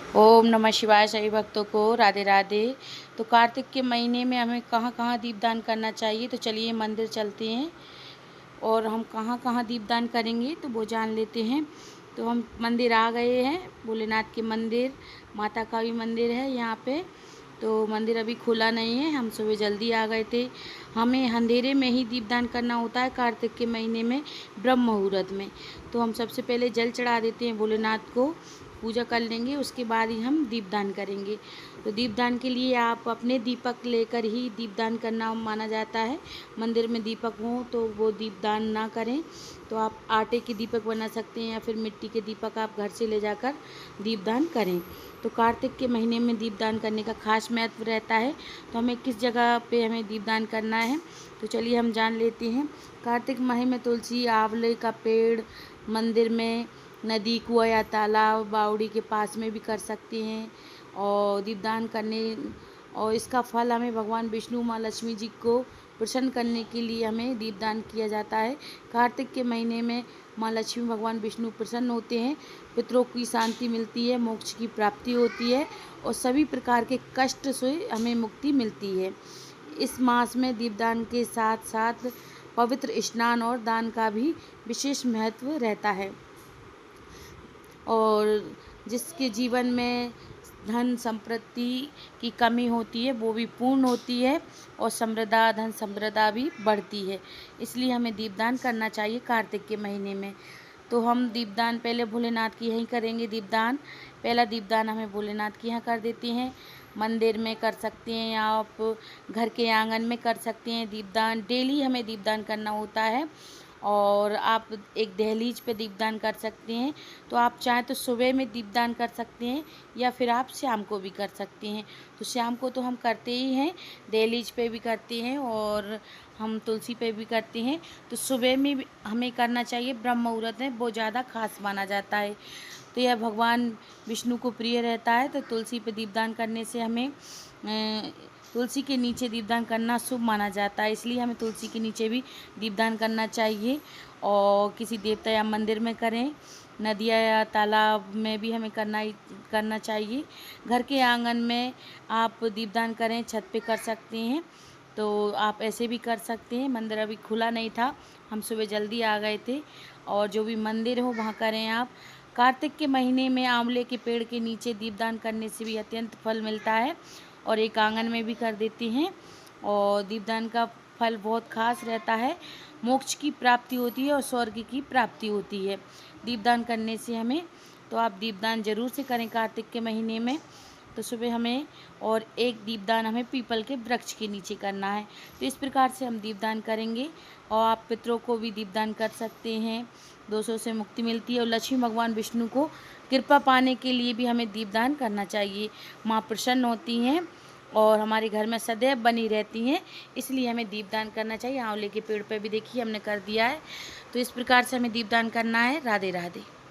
ओम नमः शिवाय। सभी भक्तों को राधे राधे। तो कार्तिक के महीने में हमें कहाँ कहाँ दीपदान करना चाहिए, तो चलिए मंदिर चलते हैं और हम कहाँ कहाँ दीपदान करेंगे तो वो जान लेते हैं। तो हम मंदिर आ गए हैं, भोलेनाथ के मंदिर, माता का भी मंदिर है यहाँ पे। तो मंदिर अभी खुला नहीं है, हम सुबह जल्दी आ गए थे। हमें अंधेरे में ही दीपदान करना होता है कार्तिक के महीने में, ब्रह्म मुहूर्त में। तो हम सबसे पहले जल चढ़ा देते हैं भोलेनाथ को, पूजा कर लेंगे, उसके बाद ही हम दीपदान करेंगे। तो दीपदान के लिए आप अपने दीपक लेकर ही दीपदान करना माना जाता है। मंदिर में दीपक हों तो वो दीपदान ना करें। तो आप आटे के दीपक बना सकते हैं या फिर मिट्टी के दीपक आप घर से ले जाकर दीपदान करें। तो कार्तिक के महीने में दीपदान करने का खास महत्व रहता है। तो हमें किस जगह पे हमें दीपदान करना है तो चलिए हम जान लेते हैं। कार्तिक माह में तुलसी, आंवले का पेड़, मंदिर में, नदी, कुआं या तालाब, बावड़ी के पास में भी कर सकते हैं। और दीपदान करने और इसका फल हमें भगवान विष्णु, माँ लक्ष्मी जी को प्रसन्न करने के लिए हमें दीपदान किया जाता है। कार्तिक के महीने में माँ लक्ष्मी, भगवान विष्णु प्रसन्न होते हैं, पितरों की शांति मिलती है, मोक्ष की प्राप्ति होती है और सभी प्रकार के कष्ट से हमें मुक्ति मिलती है। इस मास में दीपदान के साथ साथ पवित्र स्नान और दान का भी विशेष महत्व रहता है। और जिसके जीवन में धन संपत्ति की कमी होती है वो भी पूर्ण होती है और समृद्धा, धन समृद्धा भी बढ़ती है। इसलिए हमें दीपदान करना चाहिए कार्तिक के महीने में। तो हम दीपदान पहले भोलेनाथ की यहीं करेंगे दीपदान। पहला दीपदान हमें भोलेनाथ के यहाँ कर देते हैं। मंदिर में कर सकते हैं या आप घर के आंगन में कर सकते हैं दीपदान। डेली हमें दीपदान करना होता है और आप एक दहलीज पे दीपदान कर सकते हैं। तो आप चाहें तो सुबह में दीपदान कर सकते हैं या फिर आप शाम को भी कर सकते हैं। तो शाम को तो हम करते ही हैं, दहलीज पे भी करते हैं और हम तुलसी पे भी करते हैं। तो सुबह में भी हमें करना चाहिए, ब्रह्म मुहूर्त में वो ज़्यादा खास माना जाता है। तो यह भगवान विष्णु को प्रिय रहता है। तो तुलसी पे दीपदान करने से हमें तुलसी के नीचे दीपदान करना शुभ माना जाता है, इसलिए हमें तुलसी के नीचे भी दीपदान करना चाहिए। और किसी देवता या मंदिर में करें, नदियाँ या तालाब में भी हमें करना चाहिए। घर के आंगन में आप दीपदान करें, छत पे कर सकते हैं, तो आप ऐसे भी कर सकते हैं। मंदिर अभी खुला नहीं था, हम सुबह जल्दी आ गए थे। और जो भी मंदिर हो वहाँ करें आप। कार्तिक के महीने में आंवले के पेड़ के नीचे दीपदान करने से भी अत्यंत फल मिलता है और एक आंगन में भी कर देते हैं। और दीपदान का फल बहुत खास रहता है, मोक्ष की प्राप्ति होती है और स्वर्ग की प्राप्ति होती है दीपदान करने से हमें। तो आप दीपदान ज़रूर से करें कार्तिक के महीने में। तो सुबह हमें और एक दीपदान हमें पीपल के वृक्ष के नीचे करना है। तो इस प्रकार से हम दीपदान करेंगे। और आप पितरों को भी दीपदान कर सकते हैं, दोषों से मुक्ति मिलती है। और लक्ष्मी भगवान विष्णु को कृपा पाने के लिए भी हमें दीपदान करना चाहिए। माँ प्रसन्न होती हैं और हमारे घर में सदैव बनी रहती हैं, इसलिए हमें दीपदान करना चाहिए। आंवले के पेड़ पर भी देखिए हमने कर दिया है। तो इस प्रकार से हमें दीपदान करना है। राधे राधे।